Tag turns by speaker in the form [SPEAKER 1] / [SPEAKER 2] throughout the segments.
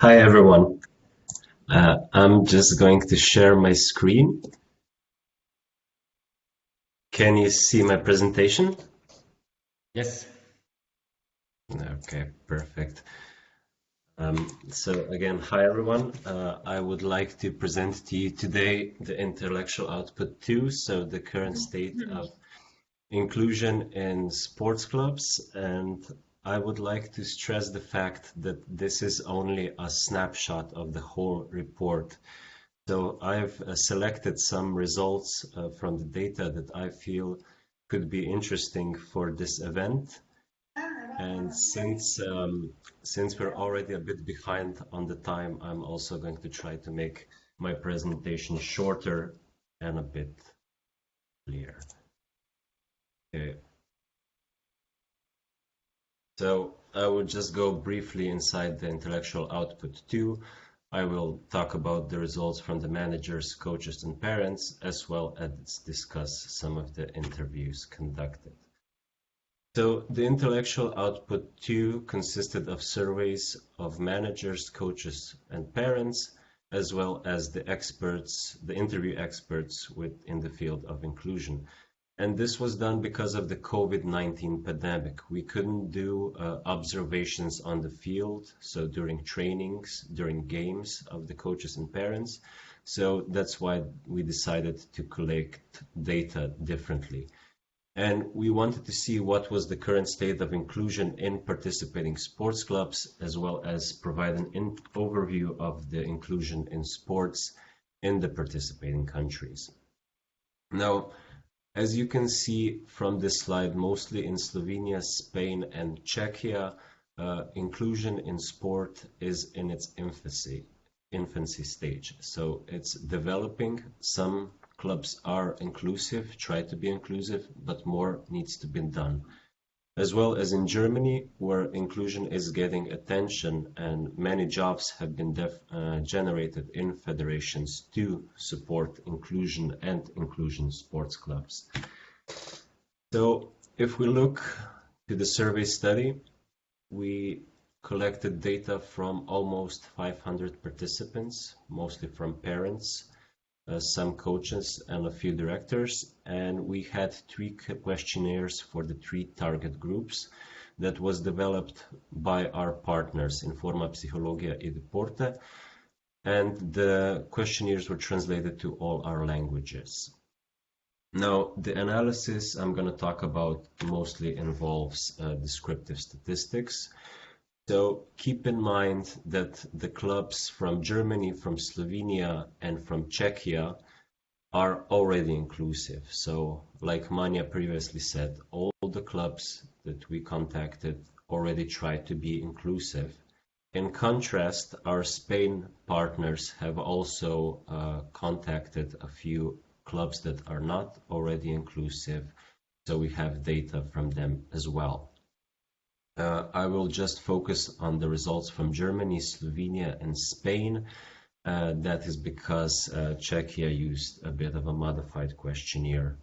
[SPEAKER 1] Hi everyone. I'm just going to share my screen. Can you see my presentation?
[SPEAKER 2] Yes.
[SPEAKER 1] Okay, perfect. So again, hi everyone. I would like to present to you today the intellectual output 2, so the current state of inclusion in sports clubs, and I would like to stress the fact that this is only a snapshot of the whole report. So I've selected some results from the data that I feel could be interesting for this event. And since we're already a bit behind on the time, I'm also going to try to make my presentation shorter and a bit clearer. Okay. So I will just go briefly inside the intellectual output 2. I will talk about the results from the managers, coaches, and parents, as well as discuss some of the interviews conducted. So the intellectual output 2 consisted of surveys of managers, coaches, and parents, as well as the experts, the interview experts in the field of inclusion. And this was done because of the COVID-19 pandemic. We couldn't do observations on the field, so during trainings, during games of the coaches and parents. So that's why we decided to collect data differently. And we wanted to see what was the current state of inclusion in participating sports clubs, as well as provide an overview of the inclusion in sports in the participating countries. Now, as you can see from this slide, mostly in Slovenia, Spain, and Czechia, inclusion in sport is in its infancy stage. So it's developing. Some clubs are inclusive, try to be inclusive, but more needs to be done. As well as in Germany, where inclusion is getting attention and many jobs have been generated in federations to support inclusion and inclusion sports clubs. So if we look to the survey study, we collected data from almost 500 participants, mostly from parents, some coaches, and a few directors. And we had 3 questionnaires for the 3 target groups that was developed by our partners, Informa Psihologia i Deporte, and the questionnaires were translated to all our languages. Now, the analysis I'm going to talk about mostly involves descriptive statistics. So keep in mind that the clubs from Germany, from Slovenia, and from Czechia are already inclusive. So like Manya previously said, all the clubs that we contacted already tried to be inclusive. In contrast, our Spain partners have also contacted a few clubs that are not already inclusive, so we have data from them as well. I will just focus on the results from Germany, Slovenia, and Spain. That is because Czechia used a bit of a modified questionnaire,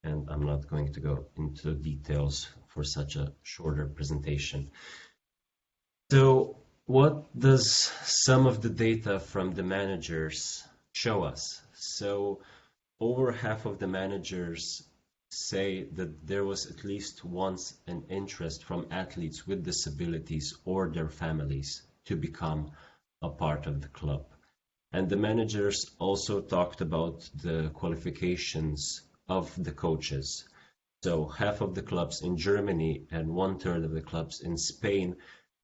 [SPEAKER 1] and I'm not going to go into details for such a shorter presentation. So what does some of the data from the managers show us? So over half of the managers say that there was at least once an interest from athletes with disabilities or their families to become a part of the club. And the managers also talked about the qualifications of the coaches. So half of the clubs in Germany and 1/3 of the clubs in Spain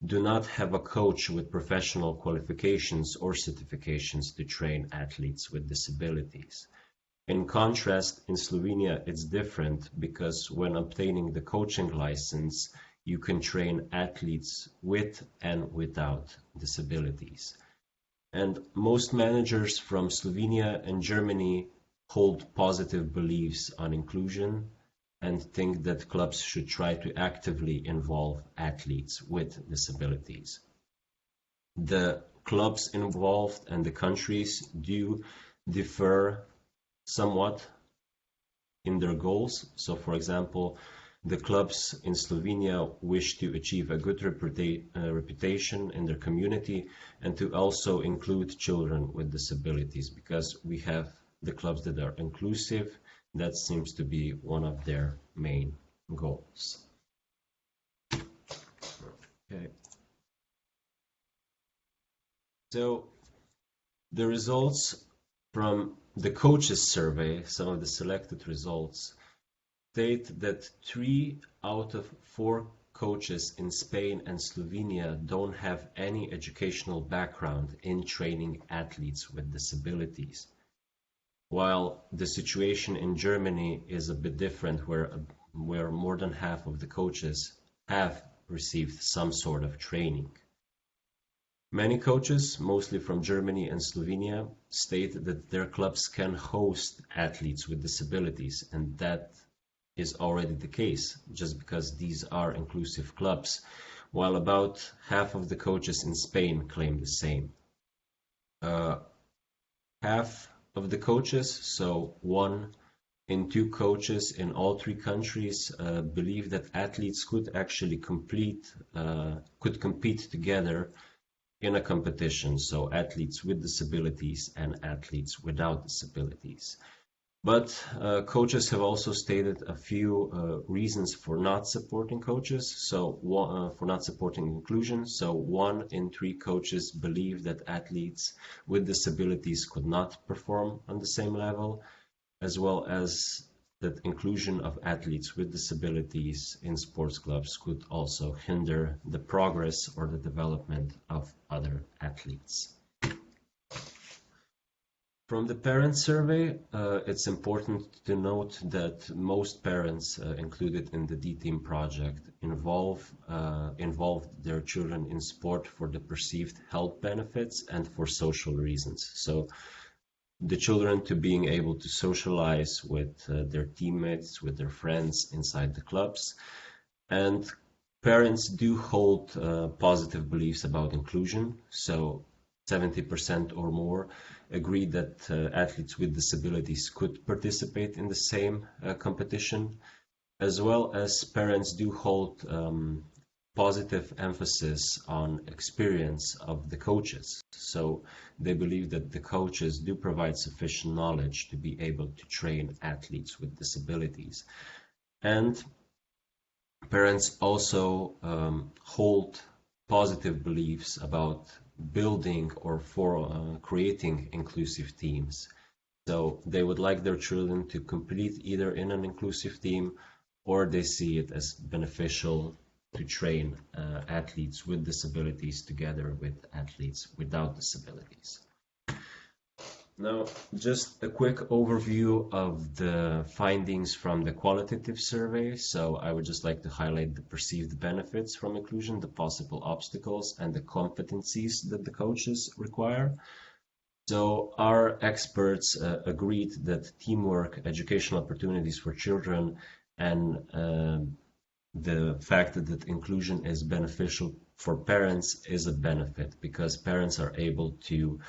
[SPEAKER 1] do not have a coach with professional qualifications or certifications to train athletes with disabilities. In contrast, in Slovenia, it's different because when obtaining the coaching license, you can train athletes with and without disabilities. And most managers from Slovenia and Germany hold positive beliefs on inclusion and think that clubs should try to actively involve athletes with disabilities. The clubs involved and the countries do differ somewhat in their goals. So for example, the clubs in Slovenia wish to achieve a good reputation in their community and to also include children with disabilities, because we have the clubs that are inclusive. That seems to be one of their main goals. Okay. So the results from the coaches survey, some of the selected results, state that 3 out of 4 coaches in Spain and Slovenia don't have any educational background in training athletes with disabilities. While the situation in Germany is a bit different, where more than half of the coaches have received some sort of training. Many coaches, mostly from Germany and Slovenia, state that their clubs can host athletes with disabilities, and that is already the case, just because these are inclusive clubs, while about half of the coaches in Spain claim the same. Half of the coaches, so 1 in 2 coaches in all 3 countries, believe that athletes could actually compete together in a competition, so athletes with disabilities and athletes without disabilities. But coaches have also stated a few reasons for not supporting for not supporting inclusion. So 1 in 3 coaches believe that athletes with disabilities could not perform on the same level, as well as that inclusion of athletes with disabilities in sports clubs could also hinder the progress or the development of other athletes. From the parent survey, it's important to note that most parents included in the D-Team project involved their children in sport for the perceived health benefits and for social reasons. So the children to being able to socialize with their teammates, with their friends inside the clubs. And parents do hold positive beliefs about inclusion. So 70% or more agree that athletes with disabilities could participate in the same competition, as well as parents do hold positive emphasis on experience of the coaches. So they believe that the coaches do provide sufficient knowledge to be able to train athletes with disabilities. And parents also hold positive beliefs about building or for creating inclusive teams. So they would like their children to compete either in an inclusive team, or they see it as beneficial to train athletes with disabilities together with athletes without disabilities. Now, just a quick overview of the findings from the qualitative survey. So I would just like to highlight the perceived benefits from inclusion, the possible obstacles, and the competencies that the coaches require. So our experts agreed that teamwork, educational opportunities for children, and the fact that inclusion is beneficial for parents is a benefit, because parents are able to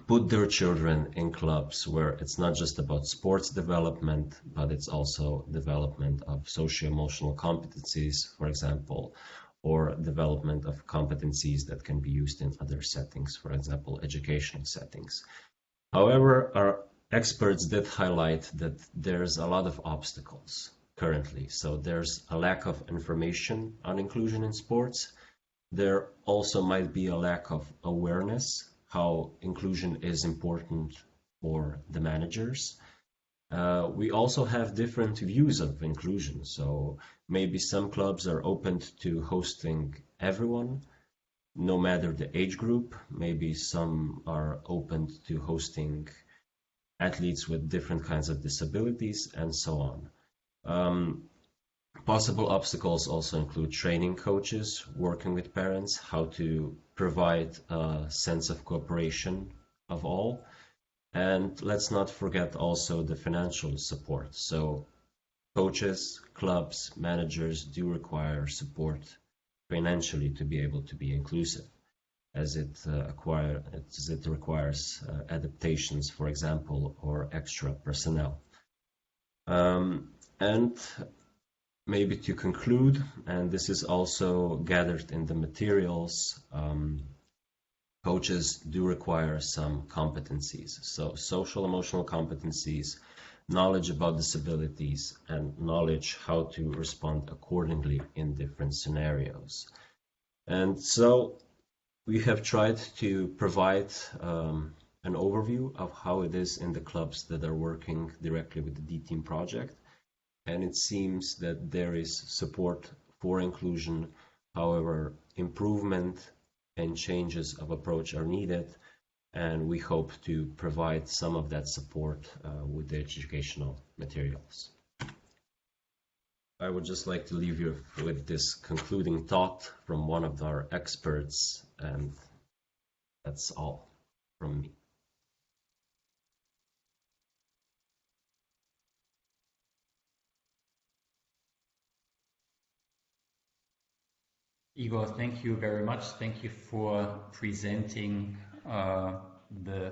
[SPEAKER 1] put their children in clubs where it's not just about sports development, but it's also development of socio-emotional competencies, for example, or development of competencies that can be used in other settings, for example, educational settings. However, our experts did highlight that there's a lot of obstacles currently. So there's a lack of information on inclusion in sports. There also might be a lack of awareness how inclusion is important for the managers. We also have different views of inclusion. So maybe some clubs are open to hosting everyone, no matter the age group. Maybe some are open to hosting athletes with different kinds of disabilities, and so on. Possible obstacles also include training coaches, working with parents, how to provide a sense of cooperation of all. And let's not forget also the financial support. So coaches, clubs, managers do require support financially to be able to be inclusive, as it requires adaptations, for example, or extra personnel. And maybe to conclude, and this is also gathered in the materials, coaches do require some competencies. So social emotional competencies, knowledge about disabilities, and knowledge how to respond accordingly in different scenarios. And so we have tried to provide an overview of how it is in the clubs that are working directly with the D-Team project. And it seems that there is support for inclusion. However, improvement and changes of approach are needed, and we hope to provide some of that support with the educational materials. I would just like to leave you with this concluding thought from one of our experts, and that's all from me.
[SPEAKER 2] Igor, thank you very much. Thank you for presenting the